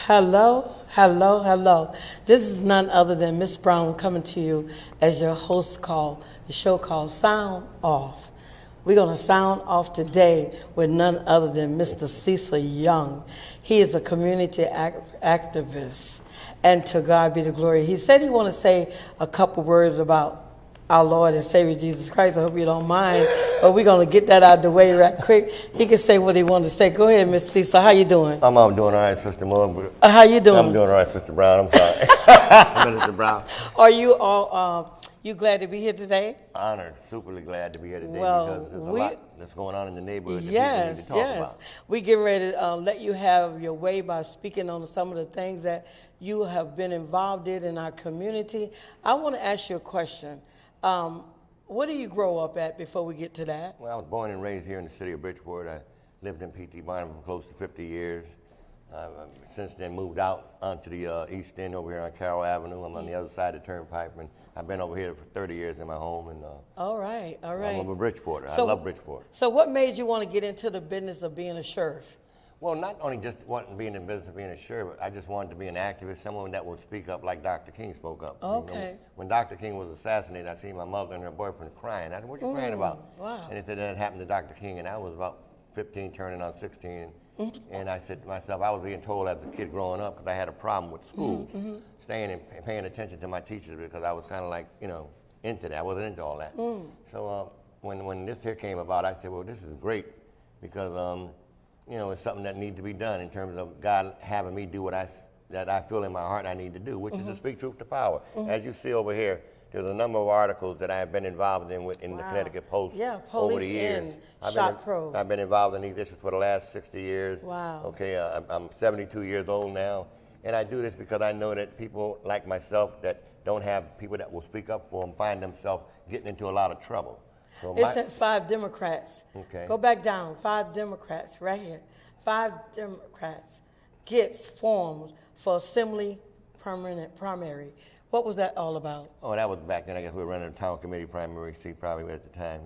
Hello, hello, hello. This is none other than Miss Brown coming to you as your host called the show called Sound Off. We're going to sound off today with none other than Mr. Cecil Young. He is a community activist, and to God be the glory. He said he want to say a couple words about our Lord and Savior Jesus Christ. I hope you don't mind, but we're going to get that out of the way right quick. He can say what he wanted to say. Go ahead, Mr. Cecil. How you doing? I'm doing all right, Sister Moore. How you doing? I'm doing all right, Sister Brown. I'm sorry. Minister Brown. Are you all, you glad to be here today? Honored, superly glad to be here today Well, because there's a lot that's going on in the neighborhood that Yes, people need to talk yes. about. We get ready to let you have your way by speaking on some of the things that you have been involved in our community. I want to ask you a question. What do you grow up at before we get to that? Well, I was born and raised here in the city of Bridgeport. I lived in P.T. Barnum for close to 50 years. I've since then moved out onto the east end over here on Carroll Avenue. I'm on the other side of the turnpike, and I've been over here for 30 years in my home. And All right. I'm a Bridgeporter. So- I love Bridgeport. So what made you want to get into the business of being a sheriff? Well, not only just wanting to be in the business of being a sheriff, but I just wanted to be an activist, someone that would speak up like Dr. King spoke up. Okay. You know, when Dr. King was assassinated, I seen my mother and her boyfriend crying. I said, what you crying about? Wow. And it said that happened to Dr. King, and I was about 15, turning on 16. And I said to myself, I was being told as a kid growing up, because I had a problem with school, staying and paying attention to my teachers because I was kind of like, into that. I wasn't into all that. So when this here came about, I said, well, this is great because, it's something that needs to be done in terms of God having me do what that I feel in my heart I need to do, which is to speak truth to power. As you see over here, there's a number of articles that I have been involved in the Connecticut Post over the years. I've been involved in these issues for the last 60 years. Wow. Okay, I'm 72 years old now, and I do this because I know that people like myself that don't have people that will speak up for them find themselves getting into a lot of trouble. So It said 5 Democrats. Okay. Go back down. 5 Democrats, right here. 5 Democrats gets formed for Assembly permanent primary. What was that all about? Oh, that was back then. I guess we were running a town committee primary seat probably at the time,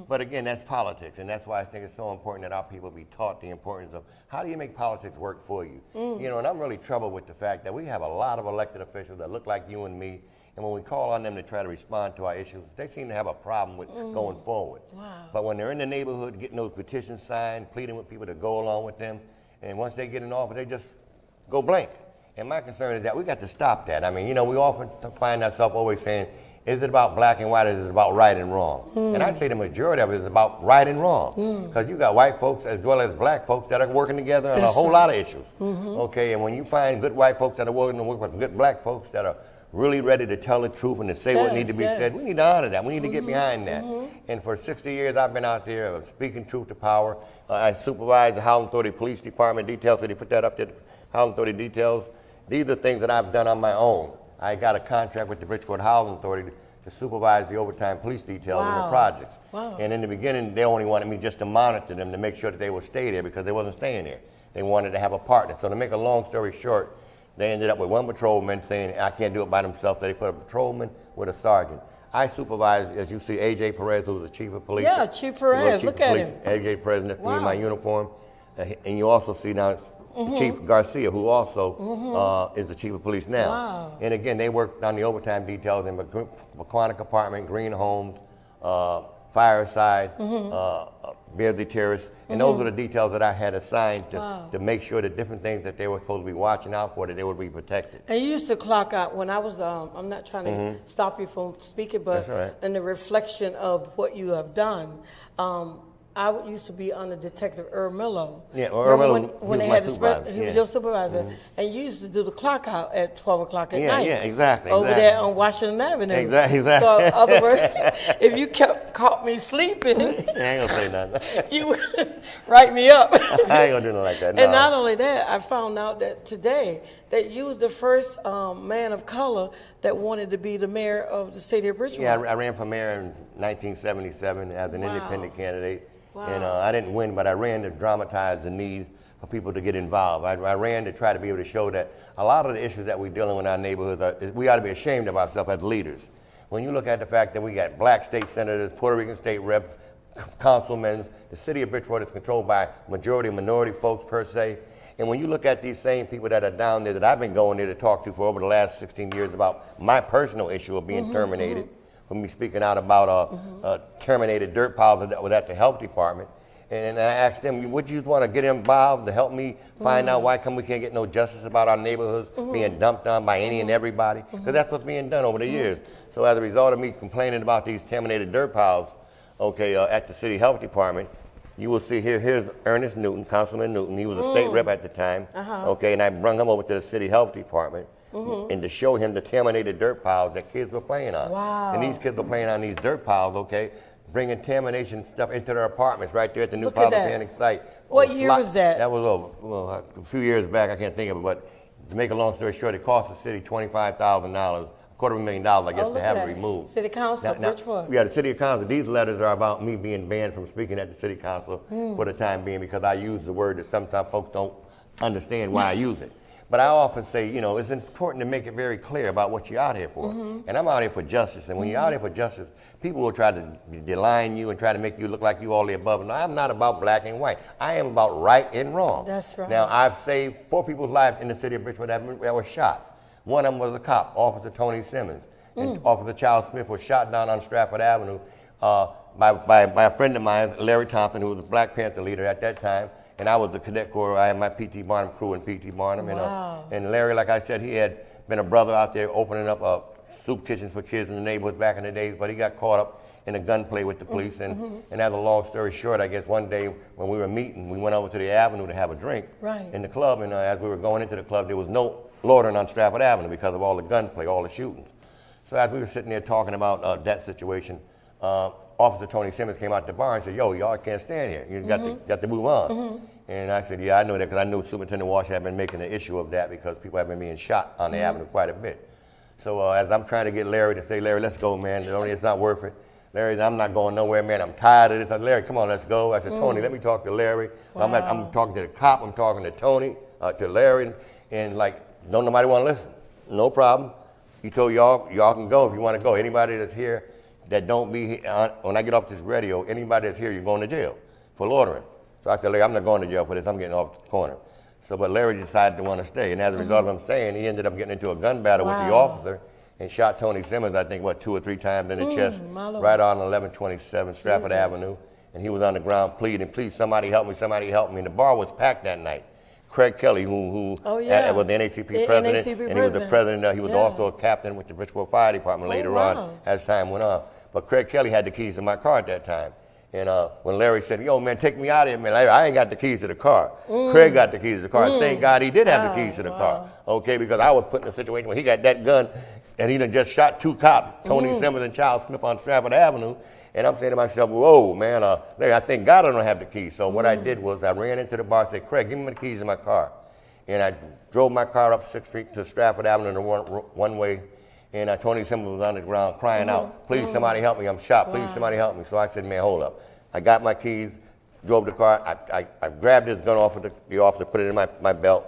But again, that's politics, and that's why I think it's so important that our people be taught the importance of how do you make politics work for you. And I'm really troubled with the fact that we have a lot of elected officials that look like you and me, and when we call on them to try to respond to our issues, they seem to have a problem with going forward. Wow. But when they're in the neighborhood getting those petitions signed, pleading with people to go along with them, and once they get in office, they just go blank. And my concern is that we got to stop that. I mean, we often find ourselves always saying, is it about black and white, or is it about right and wrong? And I say the majority of it is about right and wrong. Because you got white folks as well as black folks that are working together on a whole lot of issues. Okay, and when you find good white folks that are working to work with good black folks that are really ready to tell the truth and to say what needs to be said, we need to honor that. We need to get behind that. And for 60 years, I've been out there speaking truth to power. I supervise the Howland Authority Police Department details, so they put that up there, Howland Authority details. These are things that I've done on my own. I got a contract with the Bridgeport Housing Authority to supervise the overtime police details in the projects. Wow. And in the beginning, they only wanted me just to monitor them to make sure that they would stay there because they wasn't staying there. They wanted to have a partner. So to make a long story short, they ended up with one patrolman saying, I can't do it by themselves, so they put a patrolman with a sergeant. I supervise, as you see, A.J. Perez, who's the chief of police. Yeah, Chief Perez, look at him. A.J. Perez, that's me in my uniform. And you also see now Chief Garcia, who also is the chief of police now. Wow. And again, they work on the overtime details in McQuonic Apartment, Green Homes, Fireside, Beardsley Terrace, and those are the details that I had assigned to make sure that different things that they were supposed to be watching out for, that they would be protected. And you used to clock out when I was, I'm not trying to stop you from speaking, but That's all right. in the reflection of what you have done, I used to be under Detective Earl Millo. Yeah, well, Earl Millo, when they he was had my the supervisor, he was yeah. your supervisor, and you used to do the clock out at 12 o'clock at night. Yeah, exactly. Over there on Washington Avenue. Exactly. So, in other words, if you caught me sleeping, I ain't gonna say nothing. you would write me up. I ain't gonna do nothing like that. No. And not only that, I found out that today that you was the first man of color that wanted to be the mayor of the city of Bridgeport. Yeah, I ran for mayor in 1977 as an independent candidate. Wow. And I didn't win, but I ran to dramatize the need for people to get involved. I ran to try to be able to show that a lot of the issues that we're dealing with in our neighborhoods, we ought to be ashamed of ourselves as leaders. When you look at the fact that we got black state senators, Puerto Rican state reps, councilmen, the city of Bridgeport is controlled by majority minority folks per se, And when you look at these same people that are down there that I've been going there to talk to for over the last 16 years about my personal issue of being terminated, from me speaking out about terminated dirt piles that was at the health department. And I asked them, would you want to get involved to help me find out why come we can't get no justice about our neighborhoods being dumped on by any and everybody? Because that's what's being done over the years. So as a result of me complaining about these terminated dirt piles, at the city health department, you will see here's Ernest Newton, Councilman Newton. He was a state rep at the time. And I brought him over to the city health department and to show him the terminated dirt piles that kids were playing on. Wow. And these kids were playing on these dirt piles, bringing contamination stuff into their apartments right there at the new Look at that. Panic site. What year was that? That was a few years back. I can't think of it, but to make a long story short, it cost the city $25,000, $250,000, I guess, to have it removed. City Council, Now, which one? Yeah, the City Council. These letters are about me being banned from speaking at the City Council for the time being because I use the word that sometimes folks don't understand why I use it. But I often say, it's important to make it very clear about what you're out here for. And I'm out here for justice. And when you're out here for justice, people will try to malign you and try to make you look like you all the above. And I'm not about black and white. I am about right and wrong. That's right. Now, I've saved 4 people's lives in the city of Bridgeport that were shot. One of them was a cop, Officer Tony Simmons. And Officer Charles Smith was shot down on Stratford Avenue by a friend of mine, Larry Thompson, who was the Black Panther leader at that time. And I was the cadet corps. I had my P.T. Barnum crew in P.T. Barnum. Wow. And Larry, like I said, he had been a brother out there opening up soup kitchens for kids in the neighborhood back in the days, but he got caught up in a gunplay with the police. And as a long story short, I guess one day when we were meeting, we went over to the Avenue to have a drink in the club. And as we were going into the club, there was no loitering on Stratford Avenue because of all the gunplay, all the shootings. So as we were sitting there talking about that situation, Officer Tony Simmons came out the bar and said, "Yo, y'all can't stand here. You got to move on." And I said, "Yeah, I know that because I knew Superintendent Walsh had been making an issue of that because people have been being shot on the avenue quite a bit." So as I'm trying to get Larry to say, "Larry, let's go, man. It's not worth it." Larry, I'm not going nowhere, man. I'm tired of this. I said, "Larry, come on, let's go." I said, "Tony, let me talk to Larry." Wow. I'm talking to the cop. I'm talking to Tony, to Larry, and don't nobody want to listen. No problem. He told y'all can go if you want to go. Anybody that's here that don't be here, when I get off this radio, anybody that's here, you're going to jail for loitering. So I said, "Larry, I'm not going to jail for this. I'm getting off the corner." But Larry decided to want to stay. And as a result of him staying, he ended up getting into a gun battle with the officer and shot Tony Simmons, I think, 2 or 3 times in the chest, right on 1127 Stratford Avenue. And he was on the ground pleading, "Please, somebody help me, somebody help me." And the bar was packed that night. Craig Kelly, who was the NACP president, and he was the president. He was also a captain with the Bridgeport Fire Department later on as time went on. But Craig Kelly had the keys to my car at that time. And when Larry said, "Yo, man, take me out of here, man," I ain't got the keys to the car. Craig got the keys to the car. And thank God he did have the keys to the car. Because I was put in a situation where he got that gun and he done just shot 2 cops, Tony Simmons and Charles Smith on Stratford Avenue. And I'm saying to myself, "Whoa, man, Larry, I thank God I don't have the keys." So what I did was I ran into the bar and said, "Craig, give me the keys to my car." And I drove my car up 6th Street to Stratford Avenue in the one way. And Tony Simmons was on the ground crying out, "Please, somebody help me. I'm shot. Please, somebody help me." So I said, "Man, hold up." I got my keys, drove the car. I grabbed his gun off of the officer, put it in my belt,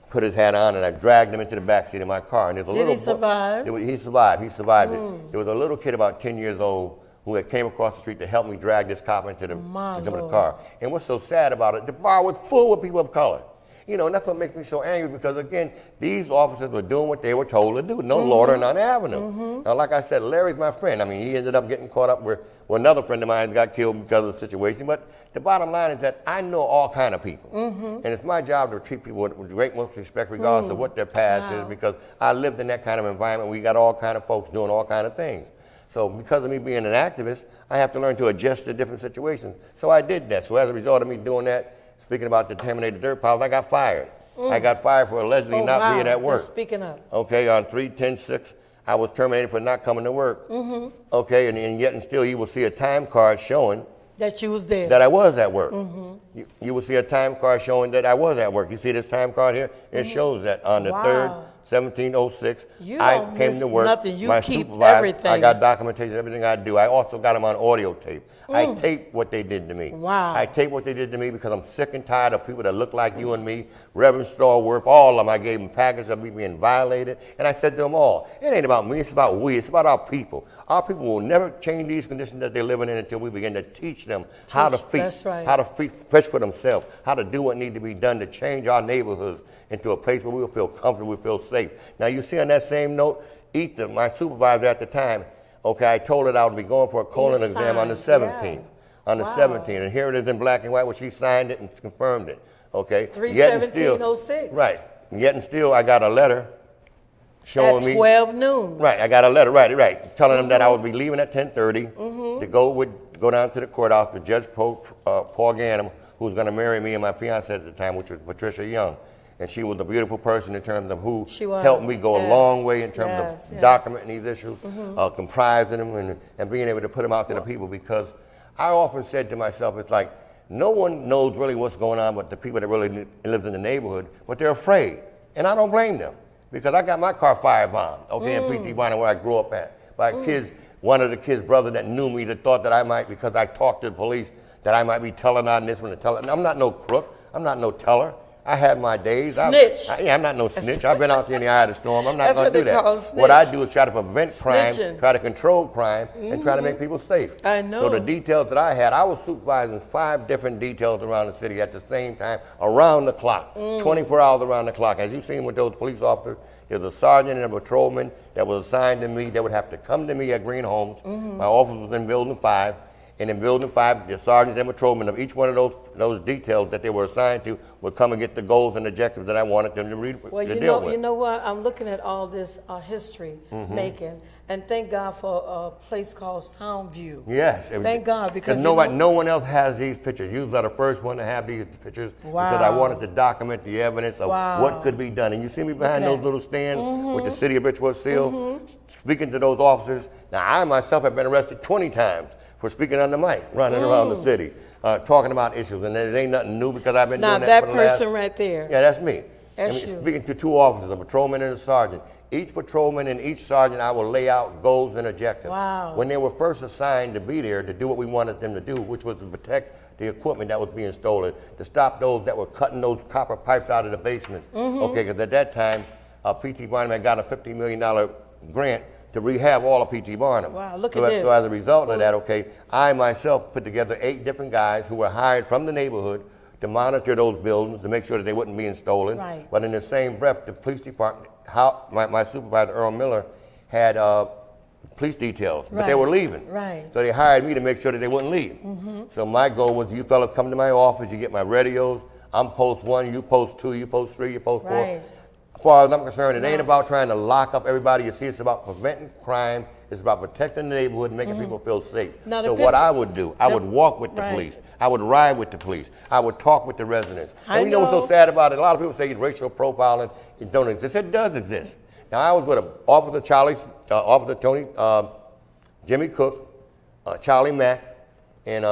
put his hat on, and I dragged him into the backseat of my car. And Did he survive? He survived. He survived it. There was a little kid about 10 years old who had came across the street to help me drag this cop into the car. And what's so sad about it, the bar was full with people of color. And that's what makes me so angry because, again, these officers were doing what they were told to do, no loitering on the avenue. Now, like I said, Larry's my friend. I mean, he ended up getting caught up where another friend of mine got killed because of the situation. But the bottom line is that I know all kind of people. And it's my job to treat people with great most respect regardless of what their past is because I lived in that kind of environment where we got all kind of folks doing all kind of things. So because of me being an activist, I have to learn to adjust to different situations. So I did that. So as a result of me doing that, speaking about the terminated dirt piles, I got fired. I got fired for allegedly not being at work. Just speaking up. Okay, on 3/10/6, I was terminated for not coming to work. Okay, and yet and still you will see a time card showing that you was there. That I was at work. You will see a time card showing that I was at work. You see this time card here? It shows that on the 3rd, 1706, I came to work. Nothing. You my keep supervisor, everything. I got documentation, everything I do. I also got them on audio tape. I tape what they did to me. Wow. I tape what they did to me because I'm sick and tired of people that look like you and me. Reverend Stallworth, all of them. I gave them packages of me being violated. And I said to them all, it ain't about me, it's about we. It's about our people. Our people will never change these conditions that they're living in until we begin to teach them how to feed, That's right. how to feed, judge for themselves, how to do what needs to be done to change our neighborhoods into a place where we will feel comfortable, we feel safe. Now, you see on that same note, Ethan, my supervisor at the time, okay, I told her that I would be going for a colon exam on the 17th. Yeah. On the 17th, and here it is in black and white where she signed it and confirmed it, okay? 3/17/06. Right, yet and still I got a letter showing At me. 12 noon. Right, I got a letter, right, telling them that I would be leaving at 10:30 to go down to the courthouse with Judge Paul Ganem, who was going to marry me and my fiance at the time, which was Patricia Young. And she was a beautiful person in terms of who She was. helped me go a Yes. long way in terms Yes, of yes. documenting these issues, comprising them, and being able to put them out to the people. Because I often said to myself, it's like, no one knows really what's going on but the people that really live in the neighborhood, but they're afraid. And I don't blame them, because I got my car firebombed, okay, in P.T. Barnum, where I grew up at, by kids. One of the kids' brother that knew me that thought that I might, because I talked to the police, that I might be telling on this one and telling. I'm not no crook. I'm not no teller. I had my days. Snitch. I'm not no snitch. I've been out there in the eye of the storm. I'm not That's going to what do they call that. snitch. What I do is try to prevent crime, Snitching. try to control crime, and try to make people safe. I know. So the details that I had, I was supervising 5 different details around the city at the same time, around the clock, 24 hours around the clock. As you've seen with those police officers, there's a sergeant and a patrolman that was assigned to me that would have to come to me at Green Homes. My office was in Building 5. And in Building 5, the sergeants and patrolmen of each one of those details that they were assigned to would come and get the goals and objectives that I wanted them to Well, deal with. you know what? I'm looking at all this history making, and thank God for a place called Soundview. Yes. Thank God, because no one else has these pictures. You are the first one to have these pictures because I Wow. wanted to document the evidence of Wow. what could be done. And you see me behind Okay. those little stands with the city of Bridgeport seal, speaking to those officers. Now, I myself have been arrested 20 times for speaking on the mic, running around the city, talking about issues. And it ain't nothing new because I've been Now doing that that for the last. person right there. Yeah, that's me. That's I mean, you. speaking to 2 officers, a patrolman and a sergeant. Each patrolman and each sergeant, I will lay out goals and objectives. Wow. When they were first assigned to be there to do what we wanted them to do, which was to protect the equipment that was being stolen, to stop those that were cutting those copper pipes out of the basements. Okay, because at that time, P.T. Barnum had got a $50 million grant to rehab all of P.T. Barnum. Wow, look so at this. So as a result of that, okay, I myself put together 8 different guys who were hired from the neighborhood to monitor those buildings to make sure that they wouldn't being stolen. Right. But in the same breath, the police department, my supervisor, Earl Miller, had police details, but they Right. were leaving. Right. So they hired me to make sure that they wouldn't leave. So my goal was, you fellas come to my office, you get my radios, I'm post 1, you post 2, you post 3, you post 4. Right. As far as I'm concerned, it ain't about trying to lock up everybody. You see, it's about preventing crime. It's about protecting the neighborhood and making people feel safe. Now, the So what picture- I would do, I would walk with the Right. police. I would ride with the police. I would talk with the residents. I And you know what's so know. sad about it? A lot of people say racial profiling, it don't exist. It does exist. Now, I was with Officer Tony, Jimmy Cook, Charlie Mack, and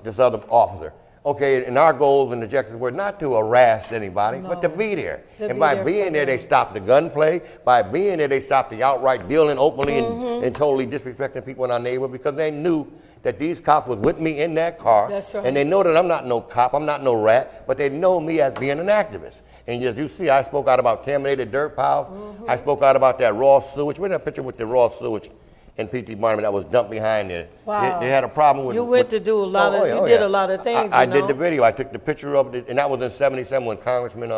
this other officer. Okay, and our goals and objectives were not to harass anybody, but to be there. To And be by there being for there, they them. stopped the gunplay. By being there, they stopped the outright dealing openly and totally disrespecting people in our neighborhood, because they knew that these cops was with me in that car. That's right. And they know that I'm not no cop, I'm not no rat, but they know me as being an activist. And as you see, I spoke out about contaminated dirt piles. I spoke out about that raw sewage. Where's that picture with the raw sewage in P.T. Barnum that was dumped behind there? Wow. They had a problem with. You went to do a lot of- you did a lot of things, I you did know? the video. I took the picture of it, and that was in '77 when Congressman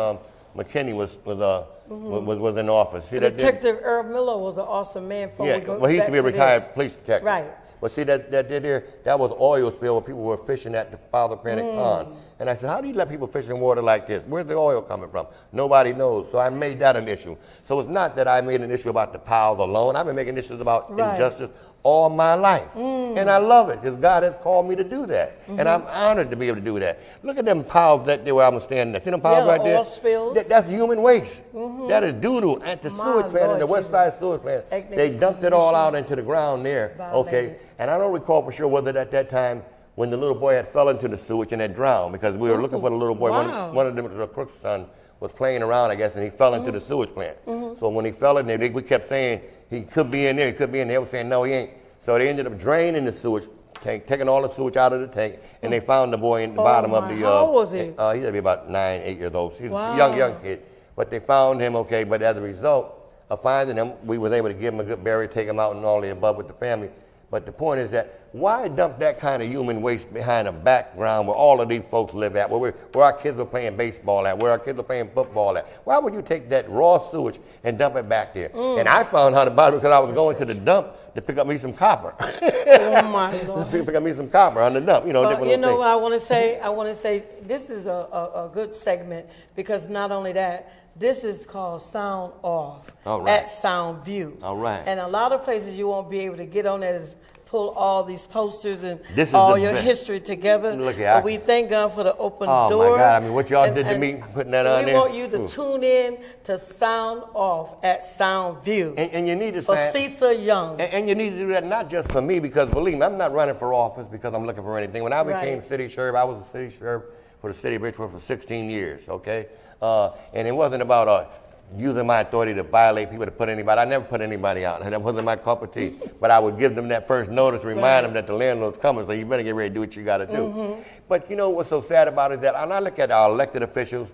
McKinney was in office. See that? Detective Earl Miller was an awesome man. Before Yeah, we go well, he used to be a back retired this. police detective. Right. But see, that was oil spill where people were fishing at the Father Panic Pond. And I said, how do you let people fish in water like this? Where's the oil coming from? Nobody knows. So I made that an issue. So it's not that I made an issue about the piles alone. I've been making issues about Right. injustice all my life. And I love it because God has called me to do that. And I'm honored to be able to do that. Look at them piles that there where I'm standing at. See them piles Yeah, right there? oil spills. That's human waste. That is doo-doo at the My sewage plant, in Lord the West Jesus. Side sewage plant. They dumped it all out into the ground there. Okay. Violated. And I don't recall for sure whether at that time when the little boy had fell into the sewage and had drowned, because we were looking for the little boy. Wow. One of them, the Crook's son, was playing around, I guess, and he fell into the sewage plant. So when he fell in there, we kept saying he could be in there, he could be in there. They were saying, no, he ain't. So they ended up draining the sewage tank, taking all the sewage out of the tank, and they found the boy in the bottom of my. the. How old was he? He had to be about 9, 8 years old. He was Wow. a young kid. But they found him, okay, but as a result of finding him, we were able to give him a good burial, take him out and all the above with the family. But the point is that why dump that kind of human waste behind a background where all of these folks live at, where our kids are playing baseball at, where our kids are playing football at? Why would you take that raw sewage and dump it back there? And I found out about it because I was going to the dump to pick up me some copper. Oh my Lord. Pick up me some copper on the dump, Well, different you little know things. what I want to say? I want to say this is a good segment because not only that, this is called Sound Off All right. at Sound View. All right. And a lot of places you won't be able to get on there is pull all these posters and This is all the your best. history together. Look here, But we thank God for the open door. Oh my God, I mean, what y'all And- did to and me, putting that on we there. want you to tune in to Sound Off at Sound View And you need to for sign. Cecil Young. And you need to do that not just for me, because believe me, I'm not running for office because I'm looking for anything. When I became Right. city sheriff, I was a city sheriff for the city of Bridgeport for 16 years, okay? And it wasn't about using my authority to violate people, to put anybody. I never put anybody out. That wasn't my cup of tea. But I would give them that first notice, remind them that the landlord's coming, so you better get ready to do what you got to do. But you know what's so sad about it is that when I look at our elected officials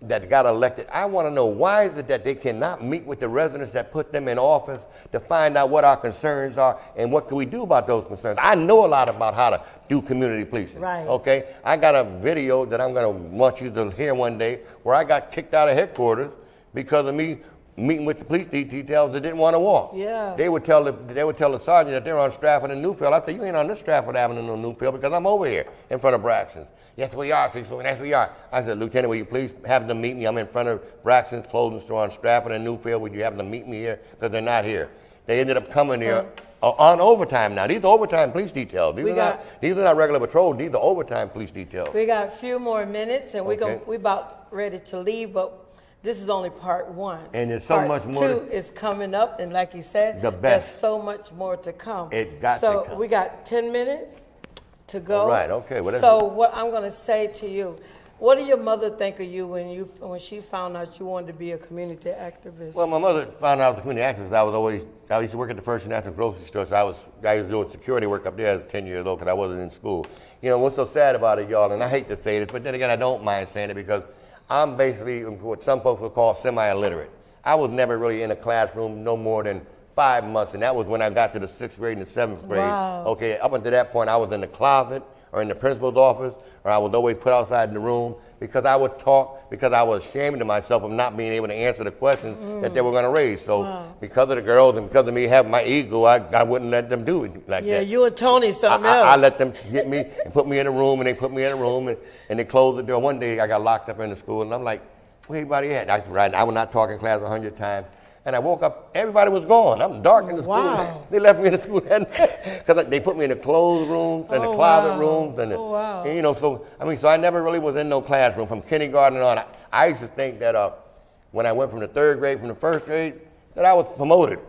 that got elected, I want to know, why is it that they cannot meet with the residents that put them in office to find out what our concerns are and what can we do about those concerns? I know a lot about how to do community policing. Right. Okay? I got a video that I'm going to want you to hear one day where I got kicked out of headquarters because of me meeting with the police details that didn't want to walk. Yeah. They would tell the sergeant that they're on Stratford and Newfield. I said, you ain't on this Stratford Avenue or Newfield because I'm over here in front of Braxton's. Yes, we are, Cecil, yes, we are. I said, Lieutenant, will you please have them meet me? I'm in front of Braxton's clothing store on Stratford and Newfield. Would you have them meet me here? Because they're not here. They ended up coming here on overtime now. These are overtime police details. These are not regular patrol. These are overtime police details. We got a few more minutes, and Okay. we about ready to leave, but this is only part one. And there's so part much more two is coming up, and like you said, The best. there's so much more to come. It got so to come. we got 10 minutes to go. All right, okay, well, that's- so what I'm going to say to you, what did your mother think of you when she found out you wanted to be a community activist? Well, my mother found out I was a community activist. I used to work at the First National Grocery Store, so I was doing security work up there as 10 years old because I wasn't in school. You know, what's so sad about it, y'all, and I hate to say this, but then again, I don't mind saying it because I'm basically what some folks would call semi-illiterate. I was never really in a classroom no more than 5 months, and that was when I got to the 6th grade and the 7th grade. Wow. Okay, up until that point, I was in the closet or in the principal's office, or I was always put outside in the room because I would talk because I was ashamed of myself of not being able to answer the questions that they were going to raise. So because of the girls and because of me having my ego, I wouldn't let them do it like yeah, that. you and Tony something else. I let them get me and put me in a room, and they put me in a room, and they closed the door. One day I got locked up in the school, and I'm like, where everybody at? I was not talking class 100 times. And I woke up, everybody was gone. I'm dark in the Wow. school. They left me in the school because they put me in the closed rooms and the closet wow. rooms. And, Oh, wow. and, you know, so I never really was in no classroom from kindergarten on. I used to think that when I went from the 3rd grade, from the 1st grade, that I was promoted.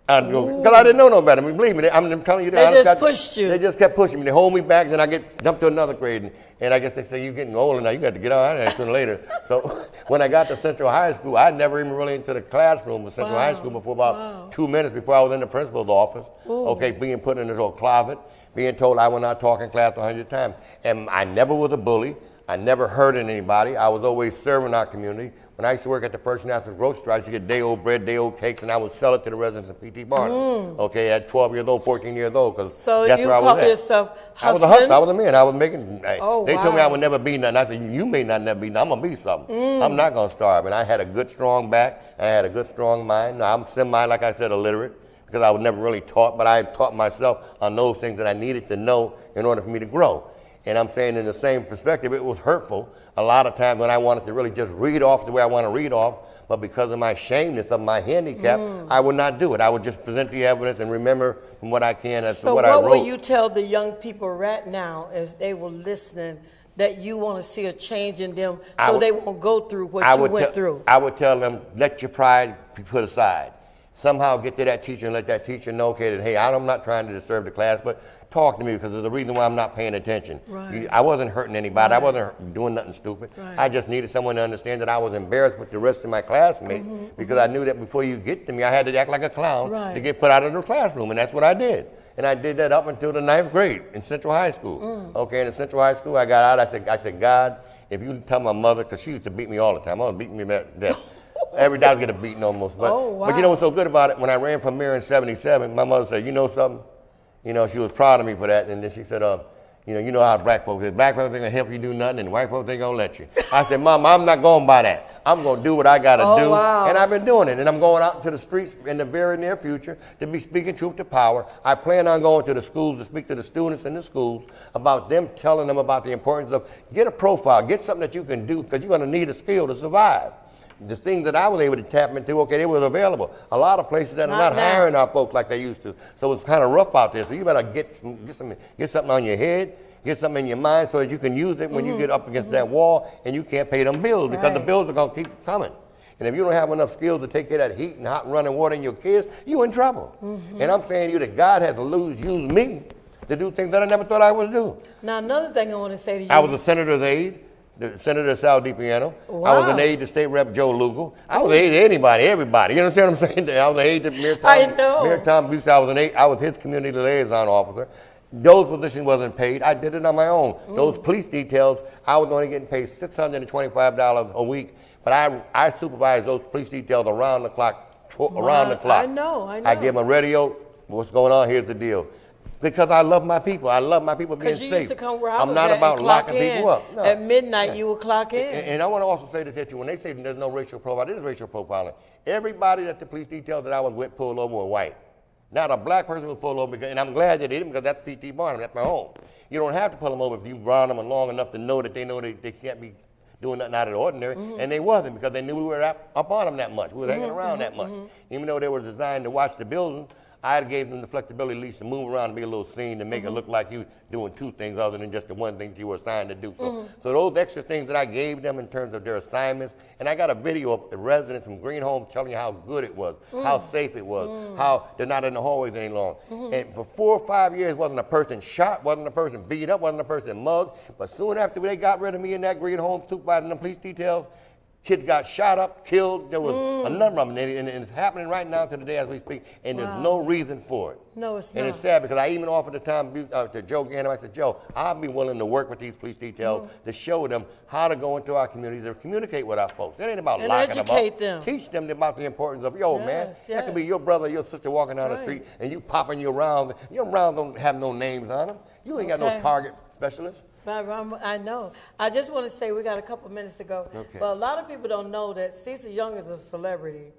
Because I didn't know no better. I mean, believe me, I'm telling you They that. just pushed you. They just kept pushing me. They hold me back, then I get dumped to another grade. And I guess they say, you're getting older now, you got to get on. I sooner or later. So when I got to Central High School, I never even really into the classroom of Central High School before about 2 minutes before I was in the principal's office. Okay, being put in this little closet, being told I would not talk in class 100 times. And I never was a bully. I never hurted anybody. I was always serving our community. When I used to work at the First National Grocery Store, I used to get day-old bread, day-old cakes, and I would sell it to the residents of P.T. Barnum. Okay, at 12 years old, 14 years old, because so that's you where I was call at. yourself I was a hustling? hustler. I was a man. I was making. Oh, they told me I wow. would never be nothing. I said, you may not never be nothing. I'm gonna be something. I'm not gonna starve. And I had a good, strong back. And I had a good, strong mind. Now, I'm semi, like I said, illiterate because I was never really taught. But I taught myself on those things that I needed to know in order for me to grow. And I'm saying in the same perspective, it was hurtful a lot of times when I wanted to really just read off the way I want to read off. But because of my shameness of my handicap, I would not do it. I would just present the evidence and remember from what I can as to what I wrote. So what will you tell the young people right now as they were listening that you want to see a change in them so they won't go through what you went through? I would tell them, let your pride be put aside. Somehow get to that teacher and let that teacher know, okay, that, hey, I'm not trying to disturb the class, but talk to me because there's a reason why I'm not paying attention. Right. I wasn't hurting anybody. Right. I wasn't doing nothing stupid. Right. I just needed someone to understand that I was embarrassed with the rest of my classmates because I knew that before you get to me, I had to act like a clown Right. to get put out of the classroom, and that's what I did. And I did that up until the 9th grade in Central High School. Okay, in Central High School, I got out. I said, God, if you tell my mother, because she used to beat me all the time. I was beating me to death. Every day I was getting beaten almost. But, Oh, wow. but you know what's so good about it? When I ran for mayor in 77, my mother said, you know something? You know, she was proud of me for that. And then she said, you know how black folks is. Black folks ain't gonna help you do nothing, and white folks ain't gonna let you. I said, Mom, I'm not going by that. I'm gonna do what I gotta do. Wow. And I've been doing it. And I'm going out to the streets in the very near future to be speaking truth to power. I plan on going to the schools to speak to the students in the schools about them, telling them about the importance of get a profile, get something that you can do, because you're gonna need a skill to survive. The things that I was able to tap into, okay, they were available. A lot of places that are not hiring our folks like they used to. So it's kind of rough out there. So you better get something on your head, get something in your mind so that you can use it when you get up against that wall and you can't pay them bills because the bills are going to keep coming. And if you don't have enough skills to take care of that heat and hot running water in your kids, you're in trouble. And I'm saying to you that God had to use me to do things that I never thought I would do. Now, another thing I want to say to you. I was a senator's aide. The Senator Sal DiPiano. Wow. I was an aide to State Rep Joe Lugo. I was an aide to everybody. You understand what I'm saying? I was an aide to Mayor Tom Buse. I was an aide. I was his community liaison officer. Those positions wasn't paid. I did it on my own. Those police details, I was only getting paid $625 a week, but I supervised those police details around the clock. I know. I give them a radio. What's going on? Here's the deal. Because I love my people. I love my people being safe. Because you used to come where I I'm was not at about and clock locking in. people up. No. At midnight, you would clock in. And I want to also say this to you. When they say there's no racial profiling, there's racial profiling. Everybody that the police detail that I was with pulled over were white. Not a black person was pulled over, and I'm glad that they didn't because that's P.T. Barnum. That's my home. You don't have to pull them over if you ground them long enough to know that they can't be doing nothing out of the ordinary. And they wasn't because they knew we were up on them that much. We were hanging around that much. Even though they were designed to watch the building, I gave them the flexibility at least to move around and be a little seen to make it look like you doing two things other than just the one thing that you were assigned to do. So those extra things that I gave them in terms of their assignments, and I got a video of the residents from Green Homes telling you how good it was, how safe it was, how they're not in the hallways any longer. And for 4 or 5 years, wasn't a person shot, wasn't a person beat up, wasn't a person mugged. But soon after they got rid of me in that Green Home supervising the police details, kids got shot up, killed. There was a number of them, and it's happening right now to the day as we speak, and there's no reason for it. No, it's not. And it's sad because I even offered the time to Joe Ganim. I said, Joe, I'll be willing to work with these police details to show them how to go into our communities and communicate with our folks. It ain't about And locking them up. educate them. Teach them about the importance of, man, that could be your brother or your sister walking down the street and you popping you around. Your rounds don't have no names on them. You ain't got no target specialist. I know. I just want to say we got a couple minutes to go. Okay. But a lot of people don't know that Cecil Young is a celebrity.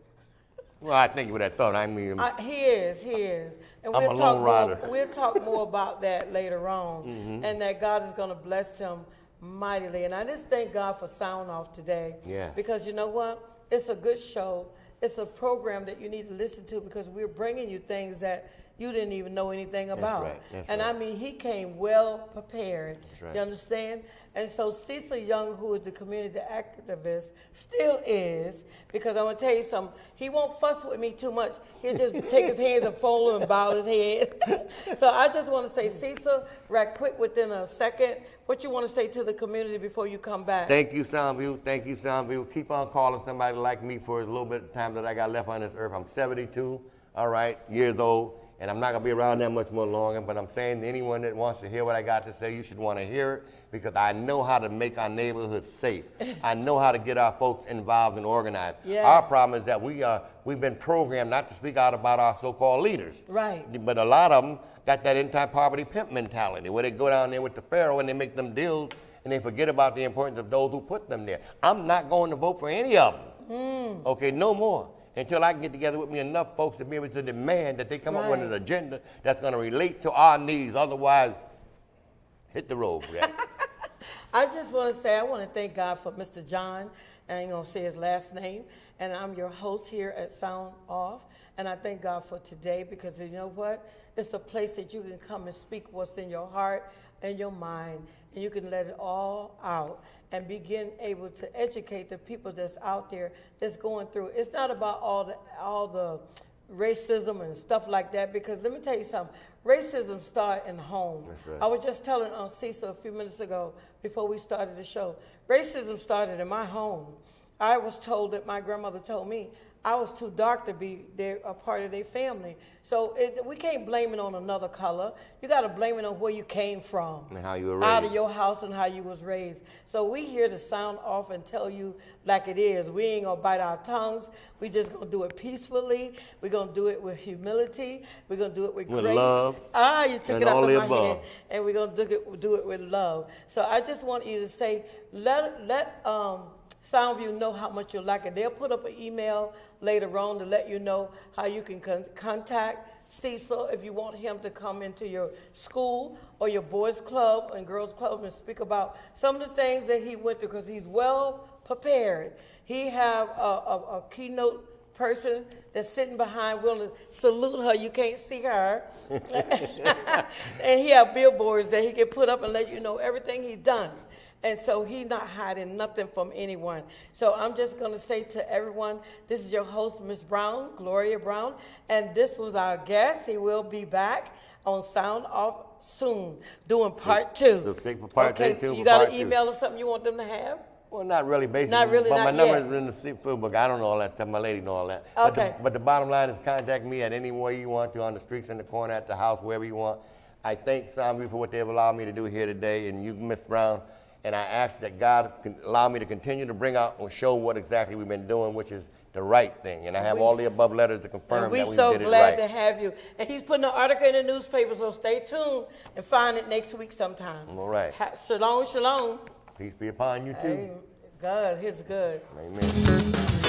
Well, I think you would have thought. I mean, He is. And I'm a lone rider. We'll talk more about that later on, and that God is going to bless him mightily. And I just thank God for Sound Off today. Yeah. Because you know what? It's a good show. It's a program that you need to listen to because we're bringing you things that you didn't even know anything about. That's and right. I mean, he came well prepared. That's right. You understand? And so Cecil Young, who is the community activist, still is, because I'm going to tell you something, he won't fuss with me too much. He'll just take his hands and fold them and bow his head. So I just want to say, Cecil, right quick within a second, what you want to say to the community before you come back? Thank you, Soundview. Thank you, Soundview. Keep on calling somebody like me for a little bit of time that I got left on this earth. I'm 72, years old. And I'm not going to be around that much more longer, but I'm saying to anyone that wants to hear what I got to say, you should want to hear it because I know how to make our neighborhoods safe. I know how to get our folks involved and organized. Yes. Our problem is that we've been programmed not to speak out about our so-called leaders. Right. But a lot of them got that anti-poverty pimp mentality where they go down there with the Pharaoh and they make them deals and they forget about the importance of those who put them there. I'm not going to vote for any of them. Okay, no more. Until I can get together with me enough folks to be able to demand that they come up with an agenda that's going to relate to our needs. Otherwise, hit the road, Brad. I just want to say, I want to thank God for Mr. John. I ain't going to say his last name. And I'm your host here at Sound Off. And I thank God for today because you know what? It's a place that you can come and speak what's in your heart and your mind. And you can let it all out and begin able to educate the people that's out there that's going through. It's not about all the racism and stuff like that because let me tell you something. Racism starts in home. That's right. I was just telling Cecil a few minutes ago before we started the show. Racism started in my home. I was told that my grandmother told me, I was too dark to be a part of their family. So we can't blame it on another color. You got to blame it on where you came from. And how you were Out raised. of your house and how you was raised. So we here to sound off and tell you like it is. We ain't going to bite our tongues. We just going to do it peacefully. We're going to do it with humility. We're going to do it with grace. Love. You took And it out all of the my above. head. And we're going to do it with love. So I just want you to say, let Soundview know how much you like it. They'll put up an email later on to let you know how you can contact Cecil if you want him to come into your school or your boys club and girls club and speak about some of the things that he went through, because he's well prepared. He have a keynote person that's sitting behind willing to salute her. You can't see her. And he have billboards that he can put up and let you know everything he's done. And so he's not hiding nothing from anyone. So I'm just going to say to everyone, this is your host, Miss Brown, Gloria Brown, and this was our guest. He will be back on Sound Off soon, doing part 2. So stick for part two, You for got part an two. email or something you want them to have? Well, not really, basically. Not really, but not my number yet. is in the food book. I don't know all that stuff. My lady know all that. Okay. But the bottom line is contact me at any way you want to, on the streets, in the corner, at the house, wherever you want. I thank Soundview for what they've allowed me to do here today, and you, Miss Brown. And I ask that God can allow me to continue to bring out and show what exactly we've been doing, which is the right thing. And I have all the above letters to confirm that we we're did so it glad right. to have you. And he's putting an article in the newspaper, so stay tuned and find it next week sometime. All right. Shalom, shalom. Peace be upon you too. God, he's good. Amen.